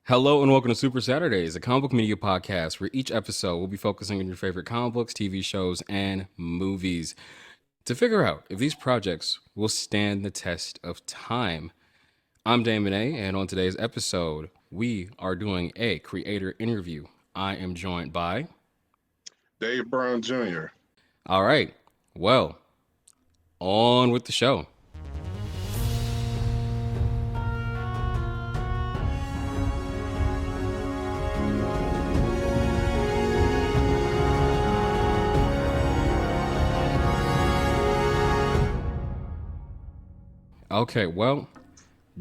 Hello and welcome to Super Saturdays, a comic book media podcast where each episode will be focusing on your favorite comic books, TV shows, and movies to figure out if these projects will stand the test of time. I'm Damon A, and on today's episode, we are doing a creator interview. I am joined by. Dave Brown Jr. All right, well, on with the show. Okay, well,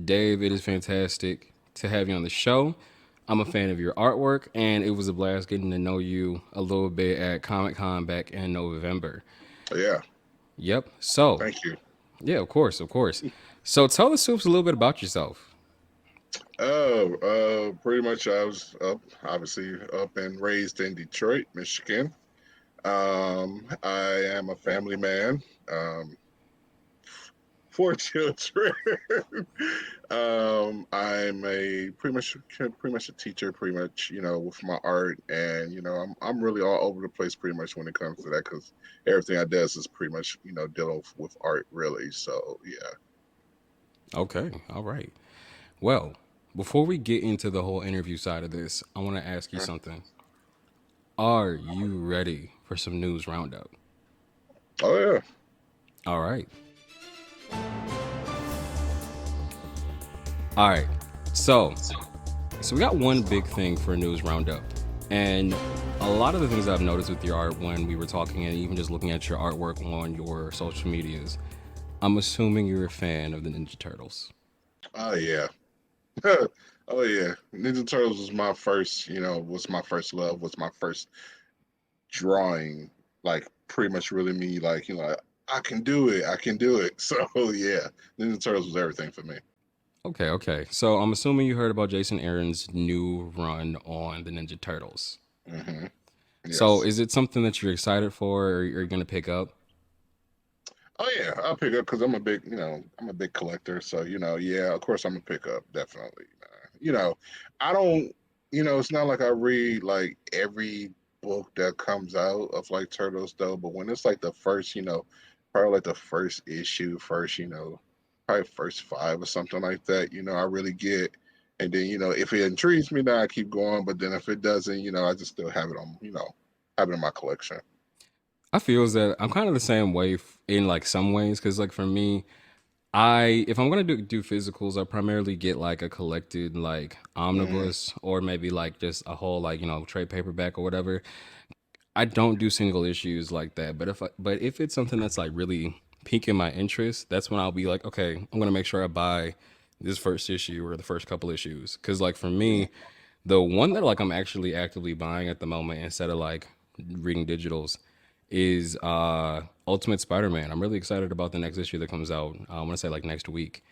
Dave, it is fantastic to have you on the show. I'm a fan of your artwork, and it was a blast getting to know you a little bit at Comic Con back in November. Yeah, Yep. So, thank you. yeah, of course, of course. So, tell the Soups a little bit about yourself. Pretty much I was obviously up and raised in Detroit, Michigan. I am a family man. Four children. I'm a pretty much a teacher, pretty much, with my art, and I'm really all over the place pretty much when it comes to that because everything I does is pretty much dealing with art really. So yeah. Okay, all right. Well, before we get into the whole interview side of this, I want to ask you something. Are you ready for some news roundup? Oh yeah. All right. All right. So we got one big thing for news roundup. And a lot of the things I've noticed with your art when we were talking and even just looking at your artwork on your social medias, I'm assuming you're a fan of the Ninja Turtles. Oh yeah. Oh yeah. Ninja Turtles was my first, was my first love, was my first drawing, like pretty much really me, like, I can do it, I can do it. So yeah, Ninja Turtles was everything for me. Okay, okay. So I'm assuming you heard about Jason Aaron's new run on the Ninja Turtles. hmm So Yes. is it something that you're excited for or you're going to pick up? Oh yeah, I'll pick up because I'm a big collector. So yeah, of course I'm gonna pick up definitely. I don't, it's not like I read like every book that comes out of like Turtles though, but when it's like the first, probably like the first issue, first, probably first five or something like that, I really get. And then, if it intrigues me, then I keep going. But then if it doesn't, I just still have it on, have it in my collection. I feel as that I'm kind of the same way in like some ways because like for me, I if I'm gonna do physicals, I primarily get like a collected like hmm omnibus or maybe like just a whole like trade paperback or whatever. I don't do single issues like that, but if it's something that's like really piquing my interest, that's when I'll be like, okay, I'm gonna make sure I buy this first issue or the first couple issues. Because like for me, the one that like I'm actually actively buying at the moment instead of like reading digitals is Ultimate Spider-Man. I'm really excited about the next issue that comes out. I want to say like next week.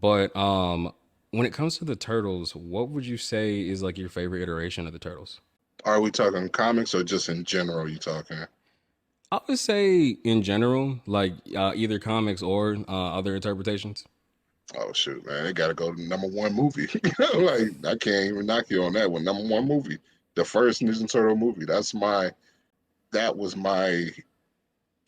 But when it comes to the Turtles, what would you say is like your favorite iteration of the Turtles? Are we talking comics or just in general? You talking? I would say in general, like either comics or other interpretations. Oh shoot, man, they got to go to number one movie. Like I can't even knock you on that one. Number one movie, the first Ninja Turtle movie. That was my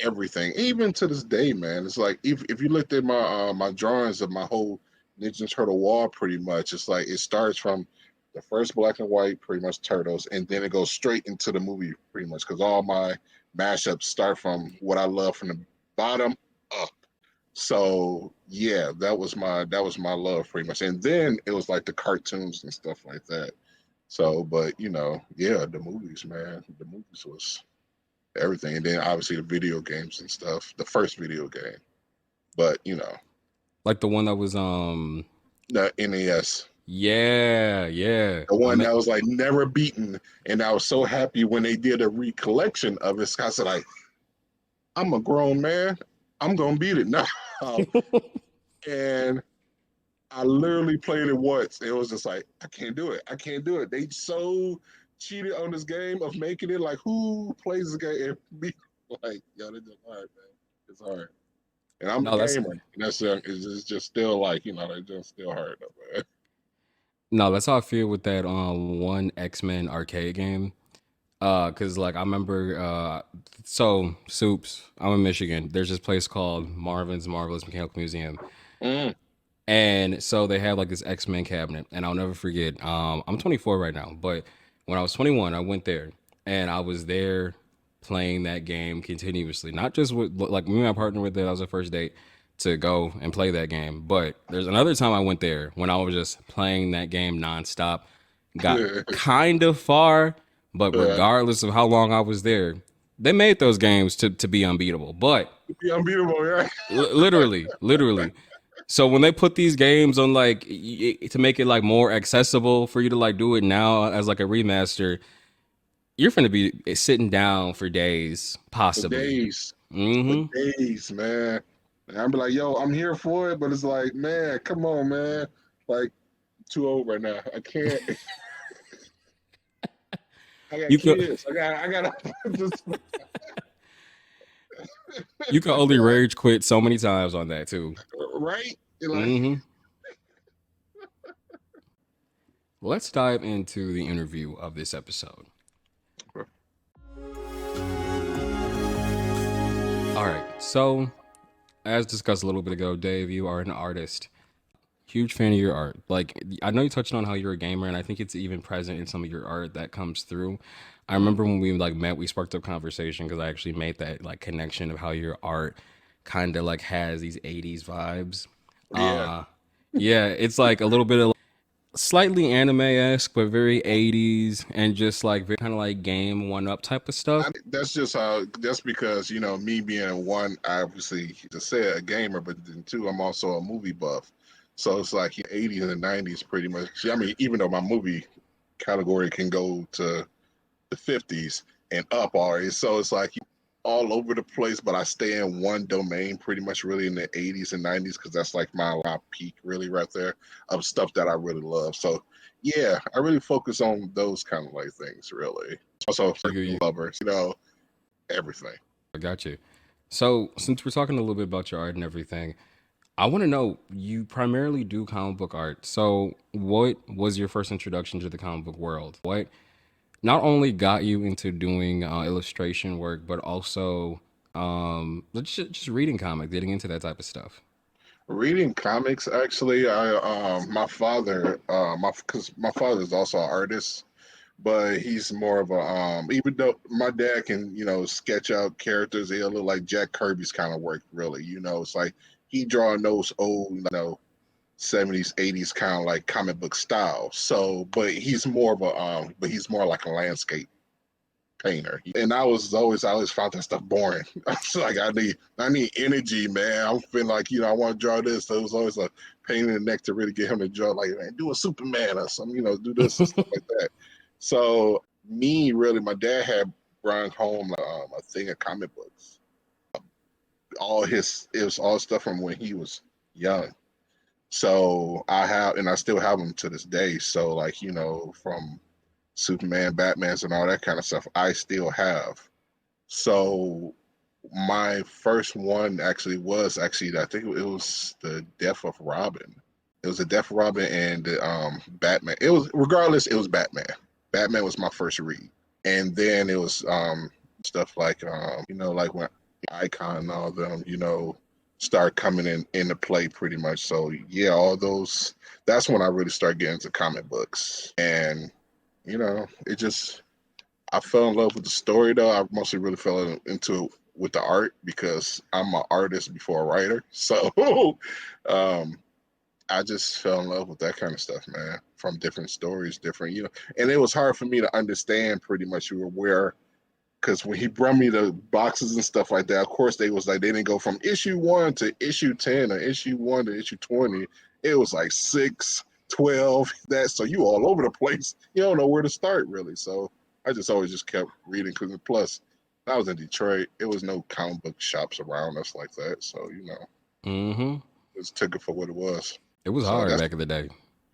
everything. Even to this day, man, it's like if you looked at my drawings of my whole Ninja Turtle wall, pretty much, it's like it starts from the first black and white, pretty much Turtles, and then it goes straight into the movie, pretty much, because all my mashups start from what I love from the bottom up. So yeah, that was my love pretty much. And then it was like the cartoons and stuff like that. So, but yeah, the movies, man, the movies was everything. And then obviously the video games and stuff. The first video game, but Like the one that was the NES, yeah, yeah. the I one mean that was like never beaten. And I was so happy when they did a recollection of it. I said like, I'm a grown man. I'm gonna beat it now. And I literally played it once. It was just like, I can't do it. I can't do it. They so cheated on this game of making it like who plays the game and be like, yo, it's hard, man. It's hard. And I'm a no, that's gamer. And it's just still like, they're just still hard though, man. No, that's how I feel with that one X-Men arcade game. Cause like I remember so Soups, I'm in Michigan. There's this place called Marvin's Marvelous Mechanical Museum. Mm, And so they have like this X-Men cabinet, and I'll never forget. I'm 24 right now, but when I was 21, I went there, and I was there playing that game continuously. Not just with like me and my partner with it. That was the first date to go and play that game. But there's another time I went there when I was just playing that game nonstop. Got kind of far, but uh, regardless of how long I was there, they made those games to be unbeatable. But yeah, unbeatable, yeah. literally. So when they put these games on like to make it like more accessible for you to like do it now as like a remaster, you're gonna be sitting down for days, For possibly. days, for Hmm. days, man. And I'm be like, yo, I'm here for it, but it's like, man, come on, man. Like, too old right now. I can't. I got You could kids. I got just you can only rage quit so many times on that too. right. You're like, Hmm. Let's dive into the interview of this episode. All right, so as discussed a little bit ago, Dave, you are an artist. Huge fan of your art. Like I know you touched on how you're a gamer, and I think it's even present in some of your art that comes through. I remember when we like met, we sparked up conversation because I actually made that like connection of how your art kind of like has these '80s vibes. yeah. Uh yeah, it's like a little bit of slightly anime esque, but very '80s and just like very kind of like game one up type of stuff. That's just how. That's because me being one, obviously to say a gamer, but then two, I'm also a movie buff. So it's like '80s and '90s, pretty much. I mean, even though my movie category can go to the '50s and up already, so it's like all over the place. But I stay in one domain, pretty much, really in the '80s and '90s, because that's like my peak, really, right there, of stuff that I really love. So yeah, I really focus on those kind of like things, really. Also, freaking You, lovers, everything. I got you. So since we're talking a little bit about your art and everything, I want to know you primarily do comic book art. So, what was your first introduction to the comic book world? What not only got you into doing illustration work, but also just reading comics, getting into that type of stuff? Reading comics, actually, I my father, because my father is also an artist, but he's more of a even though my dad can sketch out characters, he'll look like Jack Kirby's kind of work, really. It's like he drawing those old, '70s, '80s kind of like comic book style. So, but he's more of a but he's more like a landscape painter. And I always found that stuff boring. I was like, I need energy, man. I'm feeling like, I want to draw this. So it was always a pain in the neck to really get him to draw, like, man, do a Superman or something, do this and stuff like that. So me, really, my dad had brought home a thing of comic books. It was all stuff from when he was young. So I still have them to this day. So like, from Superman, Batman's, and all that kind of stuff, I still have. So my first one actually was actually I think it was the Death of Robin. It was the Death of Robin and Batman. It was regardless. It was Batman. Batman was my first read, and then it was stuff like like when Icon and all of them start coming into play pretty much. So yeah, all those. That's when I really started getting into comic books, and it just I fell in love with the story though. I mostly really fell into it with the art because I'm an artist before a writer. So um, I just fell in love with that kind of stuff, man. From different stories, different, and it was hard for me to understand pretty much where because when he brought me the boxes and stuff like that, of course they was like they didn't go from issue 1 to issue 10 or issue 1 to issue 20. It was like 6, 12, that so you all over the place. You don't know where to start really. So I just always just kept reading because plus I was in Detroit. It was no comic book shops around us like that. So, Hmm. just took it for what it was. It was So hard that's back in the day.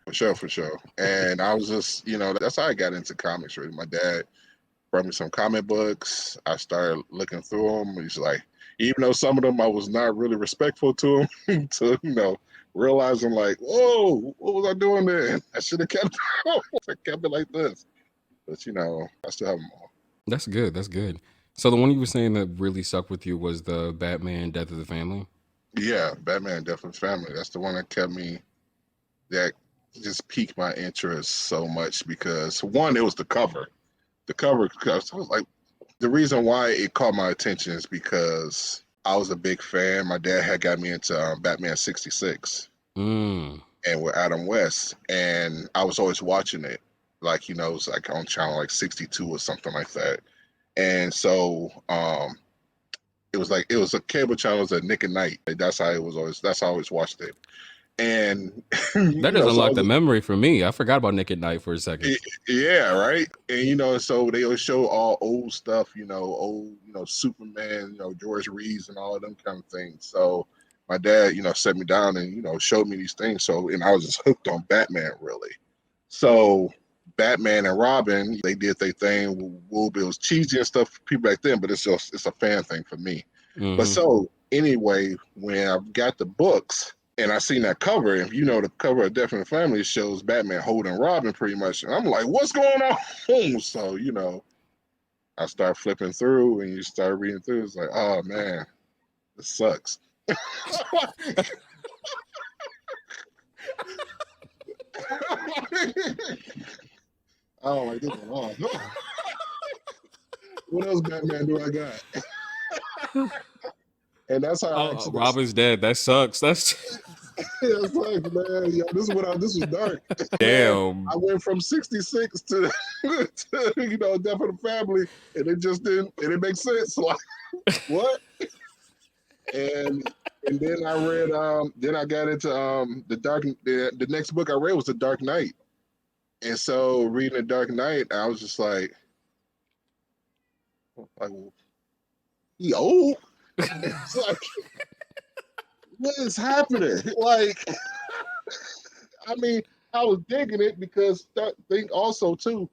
for sure, for sure. And I was just, that's how I got into comics really. My dad brought me some comic books. I started looking through them. He's like, even though some of them I was not really respectful to him, to realizing like, whoa, what was I doing there? I should have kept I kept it like this. But I still have them all. That's good. That's good. So the one you were saying that really stuck with you was the Batman Death of the Family. Yeah, Batman Death of the Family. That's the one that kept me that just piqued my interest so much because one, it was the cover. The cover because I was like the reason why it caught my attention is because I was a big fan. My dad had got me into Batman 66 Mm. and with Adam West, and I was always watching it. Like, it was like on channel like 62 or something like that. And so it was a cable channel, it was at Nick at Night. That's how I always watched it. And That does so I unlock the was memory for me. I forgot about Nick at Night for a second. yeah, right. And so they always show all old stuff, old, Superman, George Reeves and all of them kind of things. So my dad, set me down and, showed me these things. So, and I was just hooked on Batman really. So Batman and Robin, they did their thing. It was cheesy and stuff for people back then, but it's a fan thing for me. But Mm-hmm. so anyway, when I got the books and I seen that cover, and the cover of Death in the Family shows Batman holding Robin pretty much. And I'm like, what's going on? So, I start flipping through and you start reading through. It's like, oh man, this sucks. I don't like this at all. What else Batman do I got? And that's how I Oh, actually Robin's dead. That sucks. That's it's like, man, this was dark. Man, damn. I went from 66 to, Death of the Family, and it just didn't make sense. Like, what? And then I read, then I got into the next book I read was The Dark Knight. And so reading The Dark Knight, I was just like, well, he old? It's like, what is happening? Like, I mean, I was digging it because that thing also too,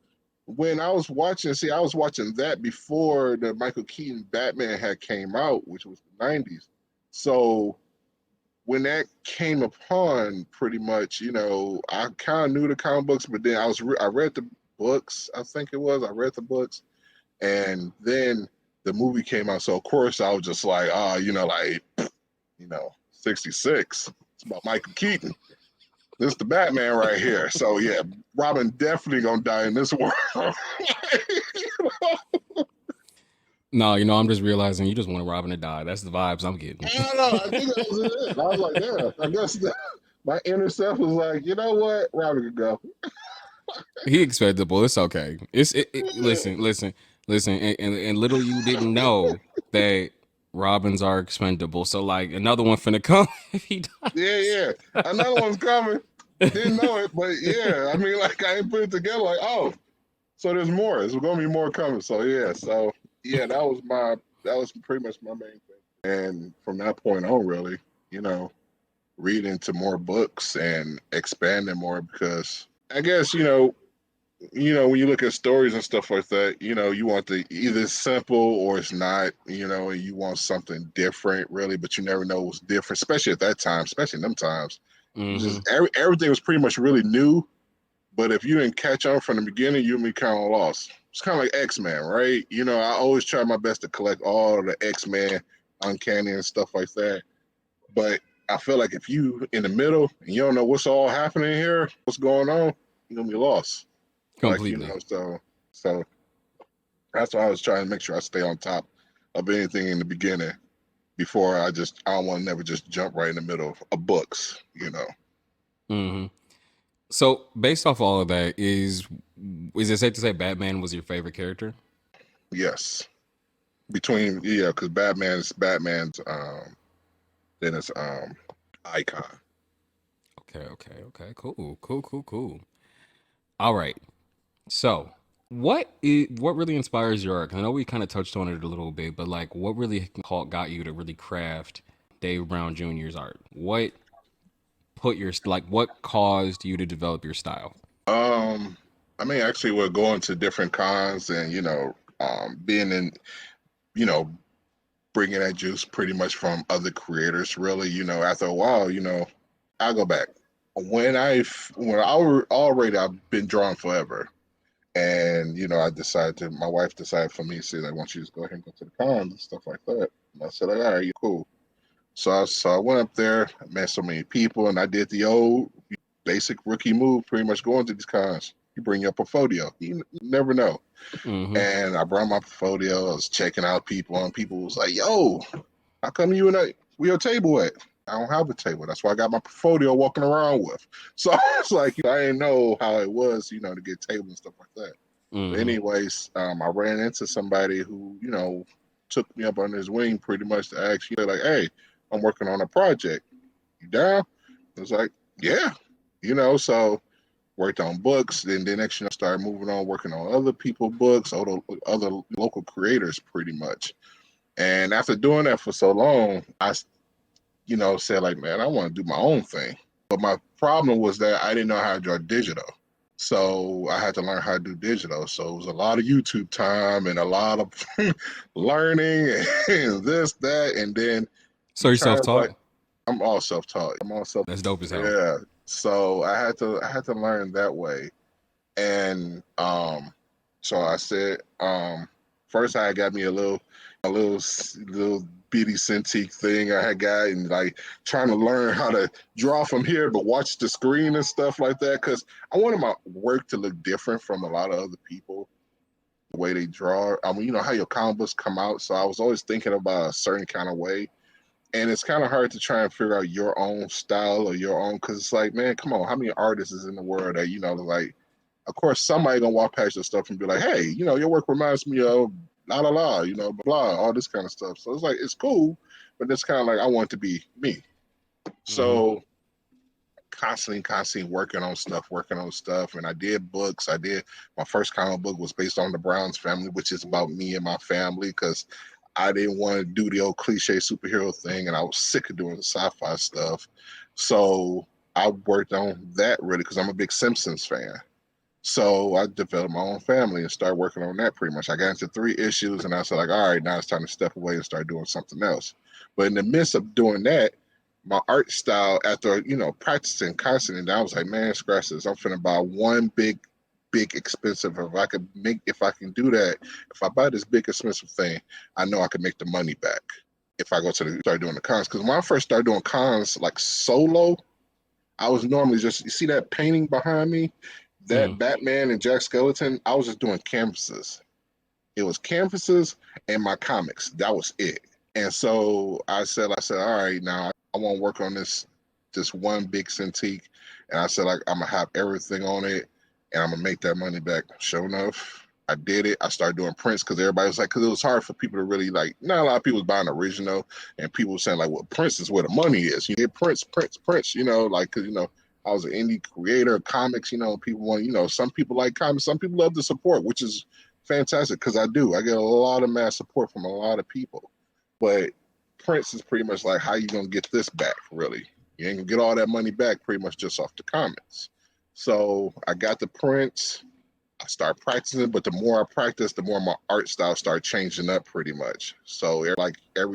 when I was watching, I was watching that before the Michael Keaton Batman had came out, which was the 90s. So when that came upon, pretty much, I kind of knew the comic books, but then I read the books. I think it was I read the books, and then the movie came out. So of course I was just like, 66. It's about Michael Keaton. This is the Batman right here. So yeah, Robin definitely gonna die in this world. No, I'm just realizing you just want Robin to die. That's the vibes I'm getting. I don't know. I think that was it. I was like, yeah. I guess my inner self was like, you know what, Robin could go. He expendable. It's okay. Listen. And little you didn't know that Robins are expendable. So like another one finna come if he Yeah, dies. yeah. Another one's coming. Didn't know it, but yeah. I mean, like I ain't put it together. Like, oh, so there's more. There's gonna be more coming. So yeah. So yeah, that was pretty much my main thing. And from that point on, really, you know, read into more books and expanding more because I guess when you look at stories and stuff like that, you want the either simple or it's not, and you want something different, really, but you never know what's different, especially at that time, especially in them times. It was Mm-hmm. just everything was pretty much really new, but if you didn't catch on from the beginning, you'd be kind of lost. It's kind of like X-Men, right? I always try my best to collect all the X-Men, Uncanny and stuff like that, but I feel like if you in the middle and you don't know what's all happening here, what's going on, you're gonna be lost. Like, Completely. so that's why I was trying to make sure I stay on top of anything in the beginning before I don't want to never just jump right in the middle of books. Mm-hmm. So based off all of that, is it safe to say Batman was your favorite character? Yes. Because Batman's then it's icon. Okay. Cool. All right. So, what really inspires your art? I know we kind of touched on it a little bit, but like, what really got you to really craft Dave Brown Jr.'s art? What caused you to develop your style? I mean actually we're going to different cons and being in you know bringing that juice pretty much from other creators really after a while I'll go back. Already I've been drawing forever. And my wife decided for me, say, like, why don't you just go ahead and go to the cons and stuff like that. And I said, like, all right, cool. So I went up there, I met so many people, and I did the old basic rookie move, pretty much going to these cons. You bring your portfolio. You never know. Mm-hmm. And I brought my portfolio. I was checking out people, and people was like, yo, how come you and we your table at? I don't have a table. That's why I got my portfolio walking around with. So I was like, I didn't know how it was, to get table and stuff like that. But Mm-hmm. anyways, I ran into somebody who, took me up under his wing pretty much to ask you, like, hey, I'm working on a project. You down? I was like, yeah. So worked on books. Then the next, started moving on, working on other people's books, other local creators pretty much. And after doing that for so long, I said, like, man, I want to do my own thing. But my problem was that I didn't know how to draw digital. So I had to learn how to do digital. So it was a lot of YouTube time and a lot of learning and this, that. And then So you you're try to, like, self-taught? I'm all self-taught. I'm all self. That's dope as hell. Yeah. So I had to learn that way. And so I said, first I got me a little bitty Cintiq thing I had got, and like trying to learn how to draw from here, but watch the screen and stuff like that. Because I wanted my work to look different from a lot of other people, the way they draw. I mean, how your comic books come out. So I was always thinking about a certain kind of way. And it's kind of hard to try and figure out your own style or your own, because it's like, man, come on, how many artists is in the world that, like, of course, somebody gonna walk past your stuff and be like, hey, your work reminds me of la la la, blah, all this kind of stuff. So it's like, it's cool, but it's kind of like I want it to be me. Mm-hmm. So constantly working on stuff. And I did books. My first comic book was based on the Browns family, which is about me and my family, because I didn't want to do the old cliche superhero thing, and I was sick of doing the sci-fi stuff. So I worked on that really because I'm a big Simpsons fan. So I developed my own family and started working on that pretty much. I got into 3 issues and I said, like, all right, now it's time to step away and start doing something else. But in the midst of doing that, my art style, after, practicing constantly, and I was like, man, scratch this. I'm finna buy one big expensive. If I can do that, if I buy this big expensive thing, I know I can make the money back if I start doing the cons. Because when I first started doing cons like solo, I was normally just, you see that painting behind me, Mm-hmm. that Batman and Jack Skeleton, I was just doing canvases. It was canvases and my comics. That was it. And so I said, all right, now I want to work on this one big Cintiq. And I said, like, I'm gonna have everything on it, and I'm gonna make that money back. Sure enough, I did it. I started doing prints because everybody was like, because it was hard for people to really, like. Not a lot of people was buying original, and people were saying, like, well, prints is where the money is. You get prints, like, because I was an indie creator of comics. People want, some people like comics, some people love the support, which is fantastic because I do. I get a lot of mass support from a lot of people. But Prince is pretty much like, how you gonna get this back? Really, you ain't gonna get all that money back pretty much just off the comments. So I got the Prince. I started practicing, but the more I practiced, the more my art style started changing up pretty much. So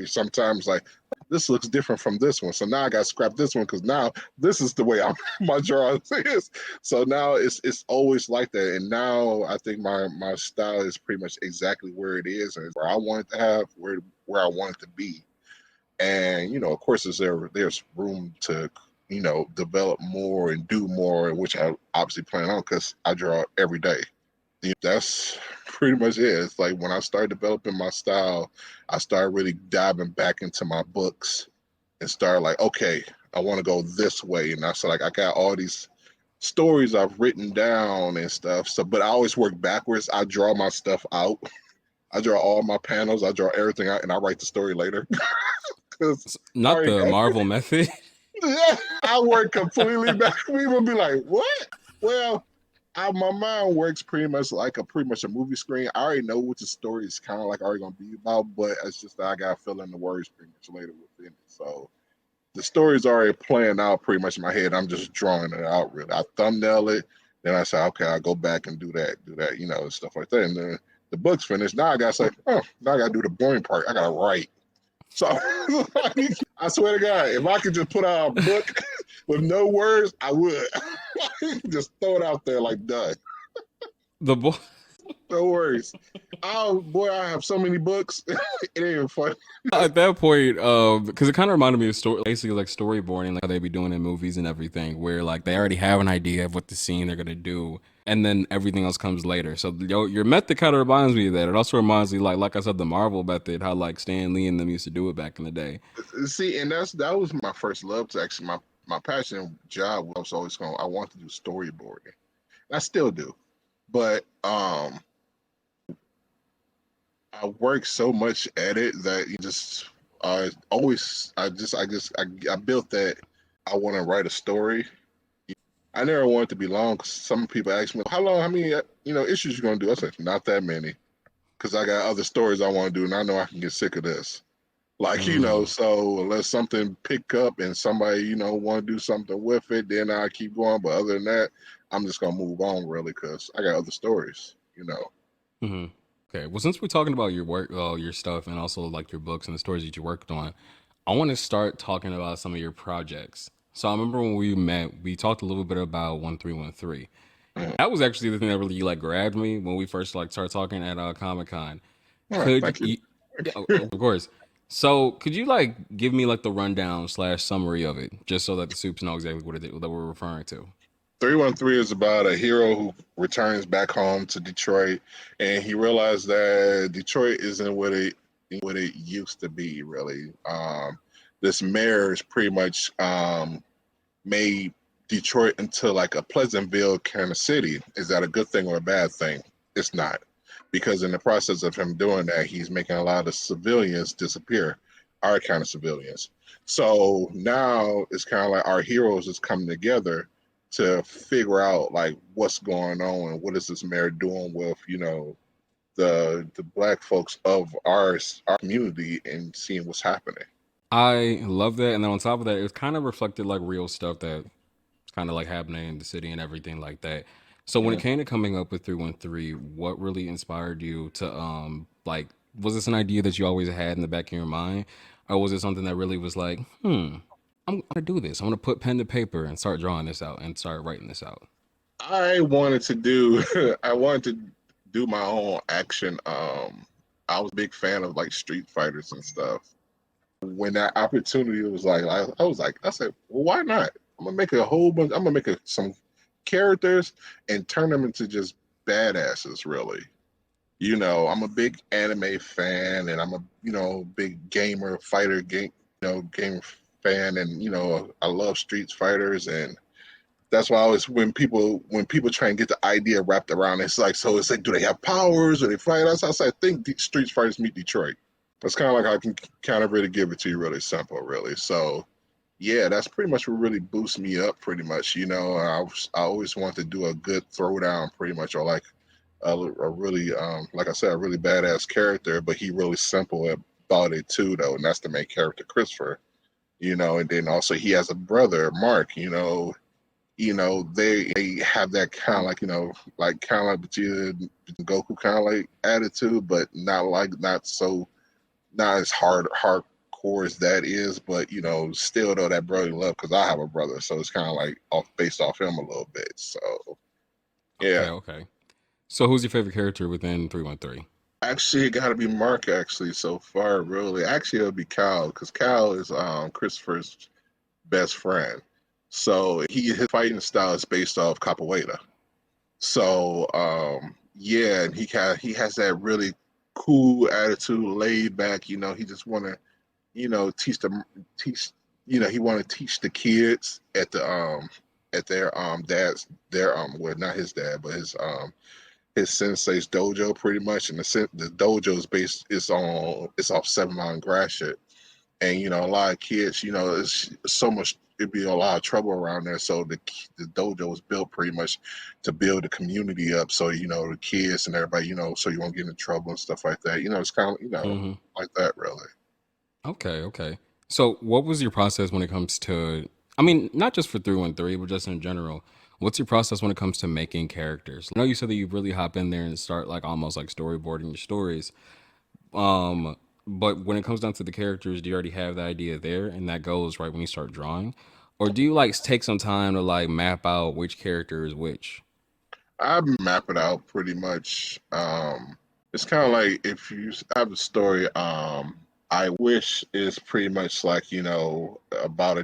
sometimes like, this looks different from this one. So now I got to scrap this one because now this is the way my drawing is. So now it's always like that. And now I think my style is pretty much exactly where it is and where I want it to have, where I want it to be. And of course, there's room to develop more and do more, which I obviously plan on because I draw every day. That's pretty much it. It's like when I started developing my style, I started really diving back into my books and started like, okay, I want to go this way. And I said, like, I got all these stories I've written down and stuff. So, but I always work backwards. I draw my stuff out. I draw all my panels. I draw everything out, and I write the story later. Because I Not already the got, Marvel method. yeah, I work completely back. People be like, what? Well, my mind works pretty much a movie screen. I already know what the story is kind of like already gonna be about, but it's just that I gotta fill in the words pretty much later within it. So the story's already playing out pretty much in my head. I'm just drawing it out really. I thumbnail it, then I say, okay, I'll go back and do that, stuff like that. And then the book's finished. Now I gotta say, oh, now I gotta do the boring part. I gotta write. So I swear to God, if I could just put out a book with no words, I would. Just throw it out there like done. The boy. No worries. Oh boy, I have so many books. It ain't even funny. At that point, because it kind of reminded me of story, basically like storyboarding, like how they be doing in movies and everything, where like they already have an idea of what the scene they're gonna do, and then everything else comes later. So your method kind of reminds me of that. It also reminds me, like I said, the Marvel method, how like Stan Lee and them used to do it back in the day. See, and that was my first love to actually my passion job was always going. I want to do storyboarding. I still do, but I work so much at it that you just always I built that I want to write a story. I never want it to be long because some people ask me how long, how many issues you gonna do. I said not that many because I got other stories I want to do, and I know I can get sick of this. Like Mm, so unless something pick up and somebody want to do something with it, then I keep going. But other than that, I'm just gonna move on really because I got other stories. hmm. Okay. Well, since we're talking about your work, your stuff, and also like your books and the stories that you worked on, I want to start talking about some of your projects. So I remember when we met, we talked a little bit about 1313. Mhm. That was actually the thing that really like grabbed me when we first like started talking at Comic Con. All right, Could thank you. you, yeah, of course. So could you like give me like the rundown slash summary of it, just so that the soups know exactly what that we're referring to? 313 is about a hero who returns back home to Detroit, and he realized that Detroit isn't what it used to be. Really, this mayor is pretty much made Detroit into like a Pleasantville kind of city. Is that a good thing or a bad thing? It's not, because in the process of him doing that, he's making a lot of civilians disappear, our kind of civilians. So now it's kind of like our heroes is coming together to figure out like what's going on and what is this mayor doing with the black folks of our community and seeing what's happening. I love that, and then on top of that, it kind of reflected like real stuff that's kind of like happening in the city and everything like that. So when it Mhm. came to coming up with 313, what really inspired you to like was this an idea that you always had in the back of your mind, or was it something that really was like, I'm gonna do this. I'm gonna put pen to paper and start drawing this out and start writing this out. I wanted to do I wanted to do my own action. I was a big fan of like Street Fighters and stuff. When that opportunity was like I was like I said, well, why not? I'm gonna make a whole bunch. I'm gonna make some characters and turn them into just badasses. Really, I'm a big anime fan, and I'm a big gamer, fighter game fan, and I love Street Fighters, and that's why I always when people try and get the idea wrapped around, it's like do they have powers? Do they fight us? I said, I think Street Fighters meet Detroit. That's kind of like I can kind of really give it to you really simple, really. So yeah, that's pretty much what really boosts me up. Pretty much, I always want to do a good throwdown, pretty much, or like a really like I said, a really badass character, but he really simple about it too, though, and that's the main character, Christopher. And then also he has a brother, Mark. They have that kind of like kind of like Vegeta and Goku kind of like attitude, but not as hardcore as that is. But still though that brotherly love because I have a brother, so it's kind of like based off him a little bit. So yeah, Okay, okay. So who's your favorite character within 313? actually it got to be Mark actually so far. Really, actually it'll be Cal because Cal is Christopher's best friend. So his fighting style is based off capoeira. So yeah, and he has that really cool attitude, laid back. He just want to teach them teach. He want to teach the kids at their dad's their well not his dad but his sensei's dojo pretty much, and the dojo is based it's off 7 Mile and Gratiot, and a lot of kids, it's so much. It'd be a lot of trouble around there. So the dojo was built pretty much to build the community up. So the kids and everybody, so you won't get into trouble and stuff like that. It's kind of Mm-hmm. like that really. Okay, okay. So, what was your process when it comes to? I mean, not just for 313, but just in general. What's your process when it comes to making characters? I know you said that you really hop in there and start like almost like storyboarding your stories. Um, But when it comes down to the characters, do you already have the idea there, and that goes right when you start drawing, or do you like take some time to like map out which character is which? I map it out pretty much. It's kind of like if you have a story. I wish is pretty much like about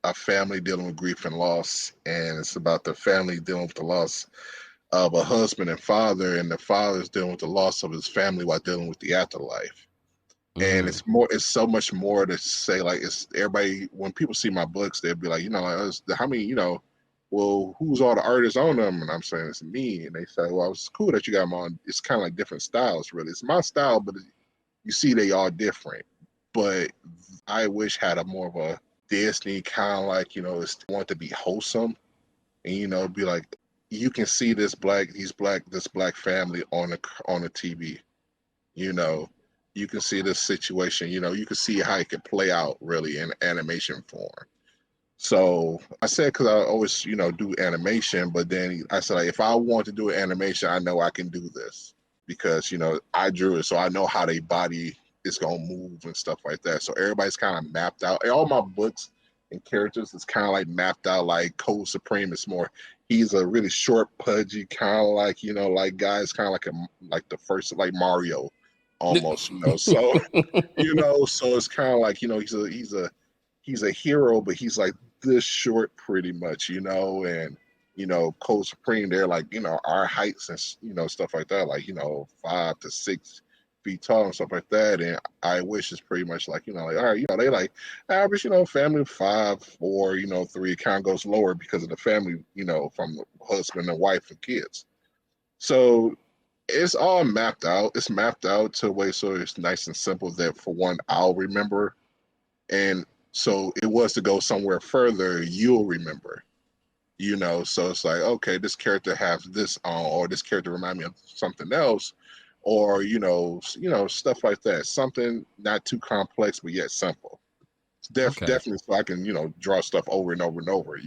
a family dealing with grief and loss, and it's about the family dealing with the loss of a husband and father, and the father's dealing with the loss of his family while dealing with the afterlife. And Mm. it's so much more to say. Like, it's everybody, when people see my books, they'll be like, how many, well, who's all the artists on them? And I'm saying it's me. And they say, well, it's cool that you got them on. It's kind of like different styles, really. It's my style, but you see they all different. But I wish had a more of a Disney kind of like, it's want to be wholesome, and be like, you can see this black family on the TV. you know you can see this situation, you can see how it could play out really in animation form. So I said, because I always do animation, but then I said, like, if I want to do animation, I know I can do this because I drew it, so I know how they body is gonna move and stuff like that. So everybody's kind of mapped out. All my books and characters is kind of like mapped out. Like Code Supreme is more, he's a really short, pudgy kind of like like guys, kind of like the first, like Mario almost. So so it's kind of like he's a hero, but he's like this short pretty much, and Code Supreme, they're like, our heights and stuff like that, like 5 to 6 feet tall and stuff like that. And I wish it's pretty much like, like, all right, they like average, family of 5, 4, 3, it kind of goes lower because of the family, from the husband and wife and kids. So it's all mapped out. It's mapped out to a way so it's nice and simple that for one, I'll remember. And so it was to go somewhere further, you'll remember, So it's like, okay, this character has this on, or this character remind me of something else, or stuff like that. Something not too complex, but yet simple. It's Okay, definitely so I can draw stuff over and over and over.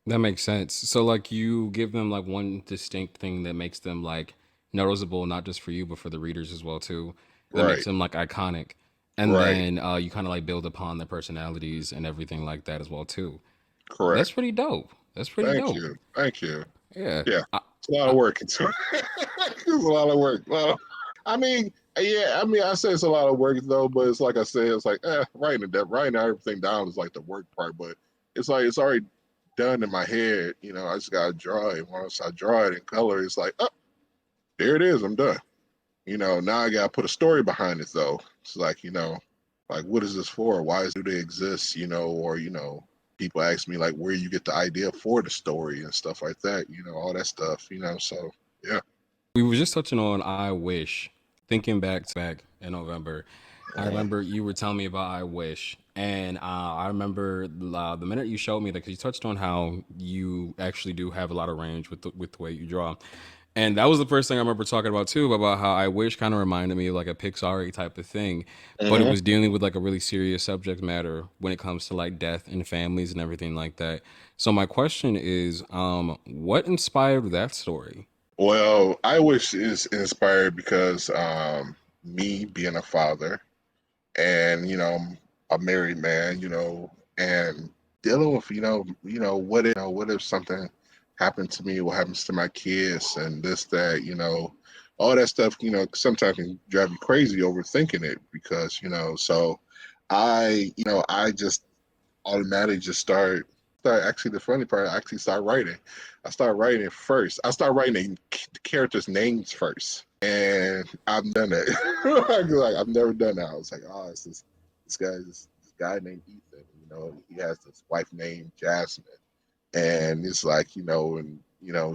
that makes sense. So like you give them like one distinct thing that makes them like noticeable, not just for you but for the readers as well too. That makes Right, them like iconic, and right, then you kind of like build upon their personalities and everything like that as well too. That's correct. pretty dope. That's pretty Thank dope. you, thank you. Yeah. Yeah, I, it's a lot I, of work. It's a lot of work. Well, I mean, yeah, I mean, I say it's a lot of work though, but it's like I said, it's like writing everything down is like the work part, but it's like it's already done in my head. I just gotta draw it. Once I draw it in color, it's like, oh, there it is. I'm done. Now I gotta put a story behind it though. It's like, like what is this for? Why do they exist? Or people ask me like where you get the idea for the story and stuff like that. All that stuff. So yeah. we were just touching on I Wish. Thinking back in November, I Uh, remember you were telling me about I Wish, and I remember the minute you showed me that, because you touched on how you actually do have a lot of range with the way you draw. And that was the first thing I remember talking about too, about how I Wish kind of reminded me of like a Pixar type of thing, but it mhm. was dealing with like a really serious subject matter when it comes to like death and families and everything like that. So my question is, what inspired that story? Well, I wish is inspired because me being a father and a married man, and dealing with what if something happened to me, what happens to my kids, and this that all that stuff sometimes can drive you crazy overthinking it because so I just automatically just start actually the funny part, I actually start writing. I start writing first. I start writing the characters' names first. And I've done that. Like, I've never done that. I was like, oh, it's this guy named Ethan. He has this wife named Jasmine. And it's like, and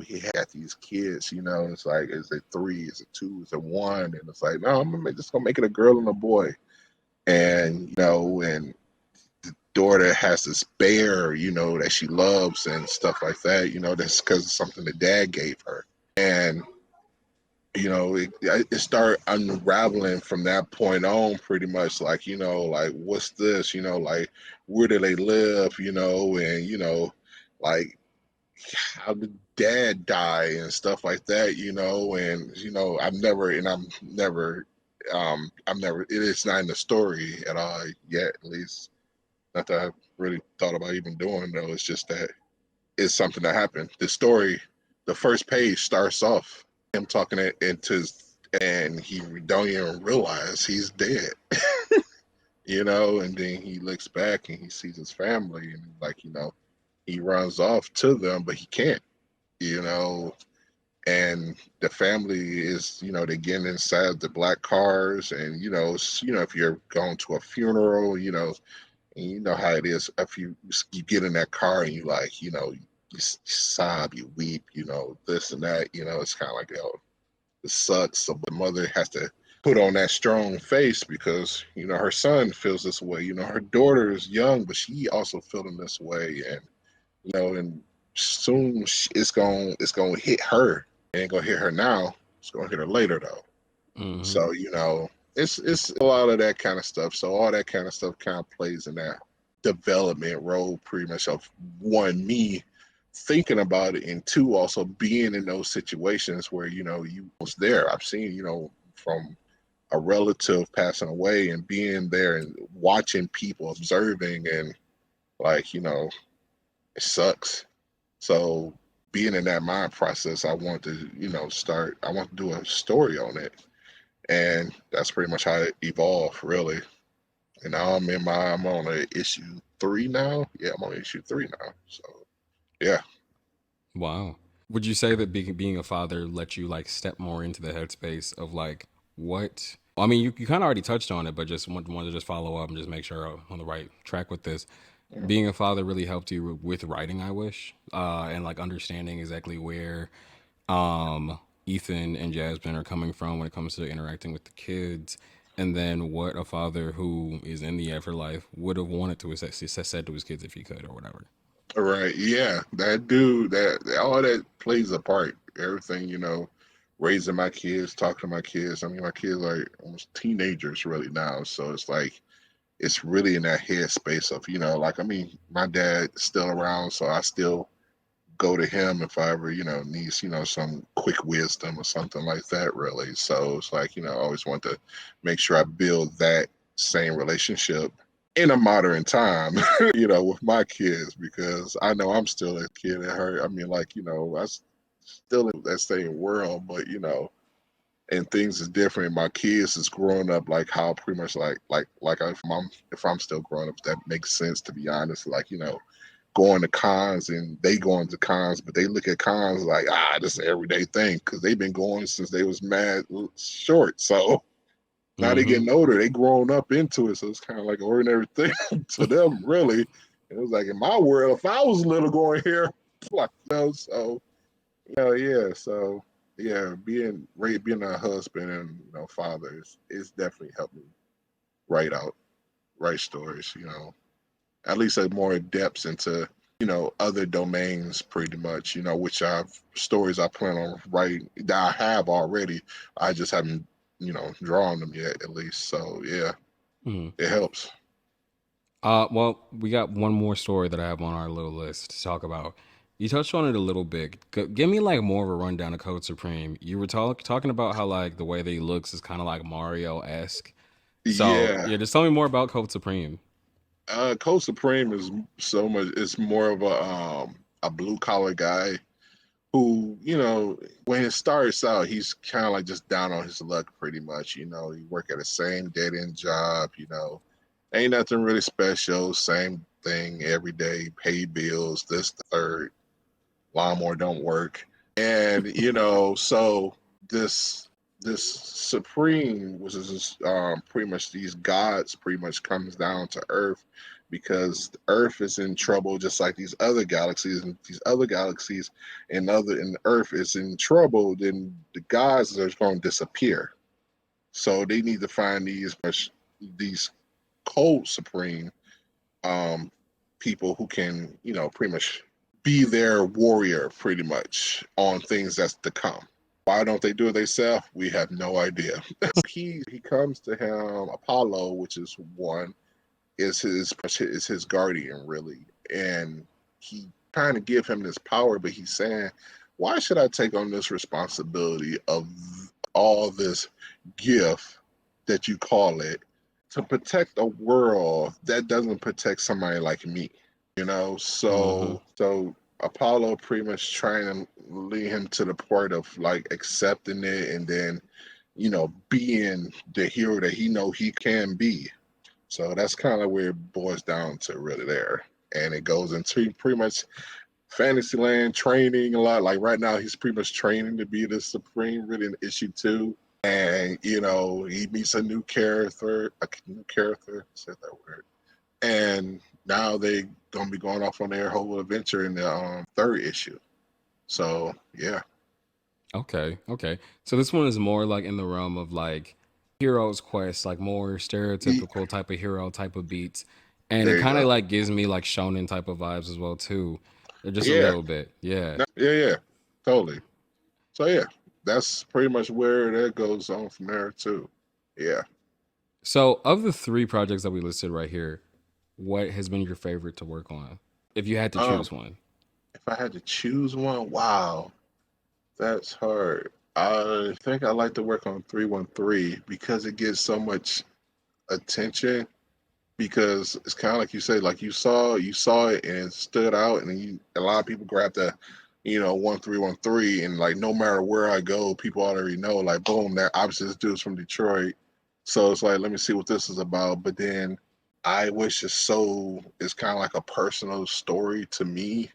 he had these kids, it's like, is it three? Is it two? Is it one? And it's like, no, just gonna make it a girl and a boy. And and daughter has this bear, that she loves and stuff like that, that's because of something the dad gave her. And, it started unraveling from that point on pretty much like, like, what's this, like, where do they live, and, like, how did dad die and stuff like that, and, I'm never I've never, it is not in the story at all yet, at least not that I've really thought about even doing though. It's just that it's something that happened. The story, the first page starts off him talking it into his, and he don't even realize he's dead, and then he looks back and he sees his family and like, he runs off to them, but he can't, you know, and the family is, they get inside the black cars and, if you're going to a funeral, and you know how it is if you get in that car and you like, you sob, you weep, this and that, it's kind of like, it sucks. So the mother has to put on that strong face because, her son feels this way. Her daughter is young, but she also feeling this way. And, and soon it's gonna hit her. It ain't gonna hit her now. It's gonna hit her later though. Hmm. So, it's a lot of that kind of stuff. So all that kind of stuff kind of plays in that development role pretty much of one, me thinking about it, and two, also being in those situations where, you was there. I've seen, from a relative passing away and being there and watching people observing and like, it sucks. So being in that mind process, I want to, I want to do a story on it. And that's pretty much how it evolved, really. And now I'm on issue 3 now. Yeah, I'm on issue 3 now. So yeah. Wow. Would you say that being a father let you like step more into the headspace of like what? I mean, you kind of already touched on it, but just want to just follow up and just make sure I'm on the right track with this. Being a father really helped you with writing, I wish, and like understanding exactly where Ethan and Jasmine are coming from when it comes to interacting with the kids, and then what a father who is in the afterlife would have wanted to have said to his kids if he could or whatever. Right. Yeah. That dude, that all that plays a part. Everything, raising my kids, talking to my kids. I mean, my kids are almost teenagers really now. So it's like, it's really in that headspace of, like, I mean, my dad's still around, so I still go to him if I ever, needs, some quick wisdom or something like that, really. So it's like, I always want to make sure I build that same relationship in a modern time, with my kids, because I know I'm still a kid at her. I mean, like, still in that same world, but, and things is different. My kids is growing up like how pretty much like if I'm still growing up, if that makes sense to be honest. Like, going to cons and they going to cons, but they look at cons like, this is an everyday thing because they've been going since they was mad short. So now they Mm-hmm. getting older, they grown up into it. So it's kind of like an ordinary thing to them, really. And it was like in my world, if I was little going here, like, so yeah. So yeah, being a husband and father is definitely helped me write stories. At least a more depths into other domains pretty much, which I've stories I plan on writing that I have already. I just haven't drawn them yet, at least. So yeah, Mm-hmm. it helps. Well, we got one more story that I have on our little list to talk about. You touched on it a little bit. Give me like more of a rundown of Code Supreme. You were talking about how like the way that he looks is kind of like Mario esque. So Yeah. yeah, just tell me more about Code Supreme. Code Supreme is so much, it's more of a blue collar guy who, when it starts out, he's kind of like just down on his luck pretty much. He work at the same dead end job, ain't nothing really special, same thing every day, pay bills, this, the third, lawnmower don't work. And, so this this supreme, which is pretty much these gods, pretty much comes down to Earth because Earth is in trouble, just like these other galaxies, and these other galaxies and Earth is in trouble. Then the gods are going to disappear. So they need to find these cold supreme um, people who can, pretty much be their warrior pretty much on things that's to come. Why don't they do it themselves? We have no idea. He comes to him, Apollo, which is one, is his guardian really, and he trying to give him this power, but he's saying, why should I take on this responsibility of all this gift that you call it, to protect a world that doesn't protect somebody like me. You know, Mm-hmm. so Apollo pretty much trying to lead him to the point of like accepting it, and then being the hero that he know he can be. So that's kind of where it boils down to really there. And it goes into pretty much Fantasyland training a lot. Like right now, he's pretty much training to be the Supreme, really in issue 2. And he meets a new character, said that word. And now they gonna be going off on their whole adventure in the third issue. So yeah, Okay, okay. So this one is more like in the realm of like hero's quest, like more He- stereotypical type of hero type of beats. And it there you kind of go. like gives me like shonen type of vibes as well too. Just a Yeah, little bit. Yeah. yeah, totally. So yeah, that's pretty much where that goes on from there too. Yeah. So of the three projects that we listed right here, what has been your favorite to work on? If you had to Um, choose one. if I had to choose one, wow, that's hard. I think I like to work on 313 because it gets so much attention. Because it's kind of like you say, like you saw it and it stood out, and then a lot of people grab the, 1313, and like no matter where I go, people already know, like boom, that obviously this dude's from Detroit. So it's like, let me see what this is about. But then I wish it's kind of like a personal story to me,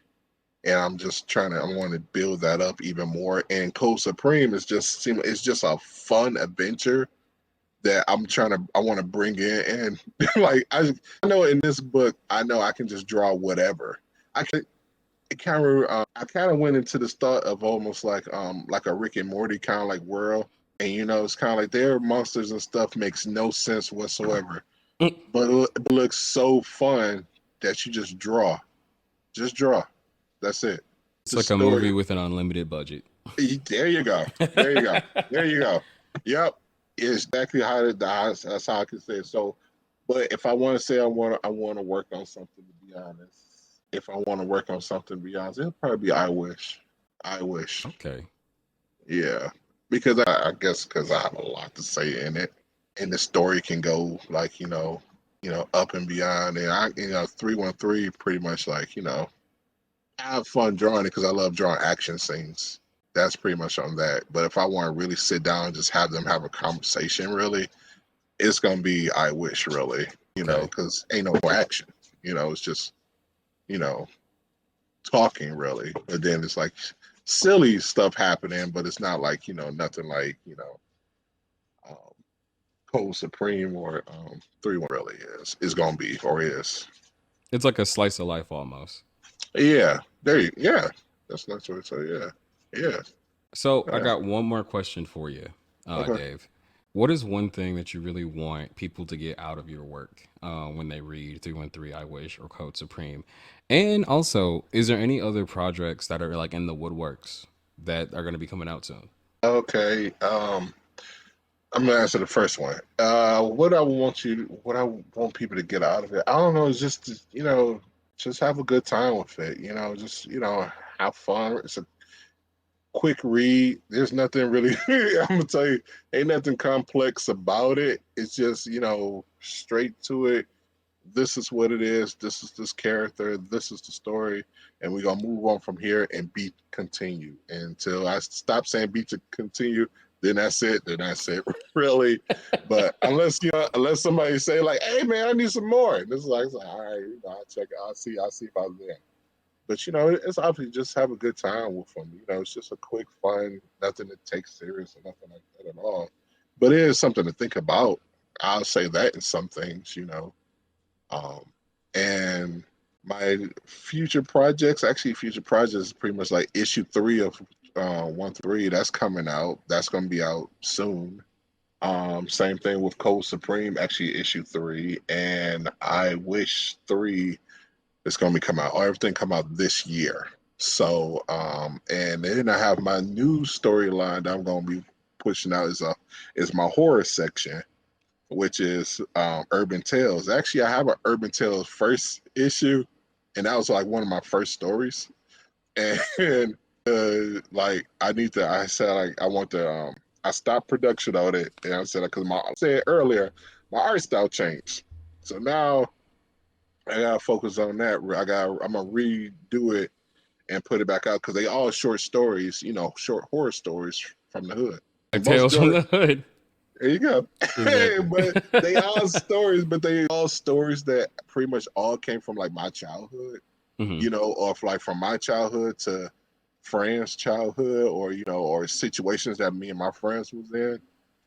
and I'm just I want to build that up even more. And Code Supreme it's just a fun adventure that I want to bring in. And like I know in this book, I know I can just draw whatever. I can. It kind of I kind of went into the thought of almost like a Rick and Morty kind of like world, and it's kind of like their monsters and stuff makes no sense whatsoever, Mm. but it looks so fun that you just draw. That's it. It's The like a story. movie with an unlimited budget. There you go. There you go. There you go. Yep. It's exactly that's how I can say it. So, but if I want to say I want to work on something, to be honest, if I want to work on something, to be honest, it'll probably be I Wish. I Wish. Okay. Yeah. Because I guess because I have a lot to say in it, and the story can go like up and beyond. And 313 pretty much like I have fun drawing it because I love drawing action scenes. That's pretty much on that. But if I want to really sit down and just have them have a conversation, really, it's gonna be I Wish, really, Okay. because ain't no action. It's just you know talking, really. But then it's like silly stuff happening, but it's not like nothing like um, Code Supreme or 3-1 really is gonna be or is. It's like a slice of life almost. Yeah, yeah. That's not what. So yeah, yeah, So I yeah. got one more question for you, Okay. Dave. What is one thing that you really want people to get out of your work when they read 313 I Wish or Code Supreme? And also, is there any other projects that are like in the woodworks that are going to be coming out soon? Okay. I'm gonna answer the first one. What I want people to get out of it. I don't know. It's just just have a good time with it. Just have fun. It's a quick read. There's nothing really. I'm gonna tell you, ain't nothing complex about it. It's just straight to it. This is what it is. This is this character. This is the story, and we're gonna move on from here and beat continue until I stop saying beat to continue. Then that's it. Then that's it. Really. But unless somebody say like, "Hey man, I need some more," and this is like, all right, I'll check. I'll see if I'm there. But it's obviously just have a good time with them. It's just a quick fun, nothing to take serious or nothing like that at all. But it is something to think about. I'll say that in some things. Um, and my future projects is pretty much like issue 3 of 1-3. That's coming out. That's going to be out soon. Same thing with Code Supreme, actually issue 3, and I Wish 3 is going to be coming out. Everything come out this year. So, and then I have my new storyline that I'm going to be pushing out is my horror section, which is Urban Tales. Actually, I have an Urban Tales first issue, and that was like one of my first stories. And like I said, like I want to I stopped production on it, and I said because I said earlier, my art style changed. So now I gotta focus on that. I'm gonna redo it and put it back out because they all short stories, short horror stories from the hood. Like Most Tales from of the Hood. there you go. Exactly. But they all stories, but they all stories that pretty much all came from like my childhood, Hmm. or like from my childhood to friends' childhood, or situations that me and my friends was in.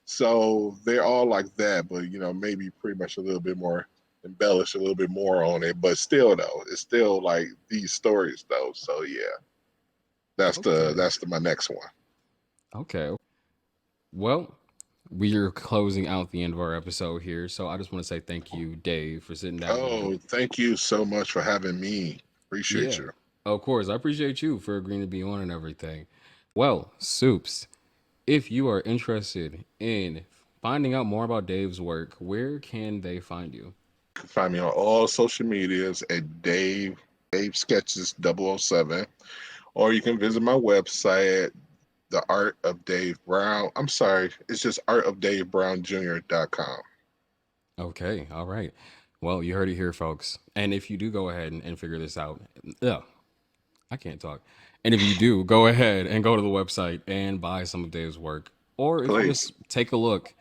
So they're all like that, but maybe pretty much a little bit more embellish, a little bit more on it. But still, though, it's still like these stories, though. So yeah, that's the Okay. that's the my next one. Okay. Well, we are closing out the end of our episode here. So I just want to say thank you, Dave, for sitting down with me. Oh, thank you so much for having me. Appreciate Yeah. you. Of course. I appreciate you for agreeing to be on and everything. Well, Soups, if you are interested in finding out more about Dave's work, where can they find you? You can find me on all social medias at Dave Sketches 007, or you can visit my website, The Art of Dave Brown. I'm sorry, it's just artofdavebrownjr.com. Okay. All right. Well, you heard it here, folks. And if you do go ahead and figure this out, ugh, I can't talk. And if you do, go ahead and go to the website and buy some of Dave's work. Or if you Please. just take a look,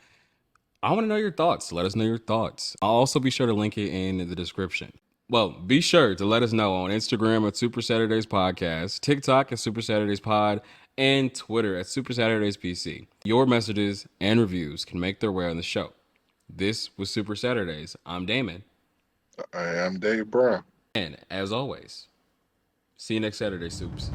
I want to know your thoughts. Let us know your thoughts. I'll also be sure to link it in the description. Well, be sure to let us know on Instagram at Super Saturdays Podcast, TikTok at Super Saturdays Pod, and Twitter at Super Saturdays PC. Your messages and reviews can make their way on the show. This was Super Saturdays. I'm Damon. I am Dave Brown. And as always, see you next Saturday, Soups.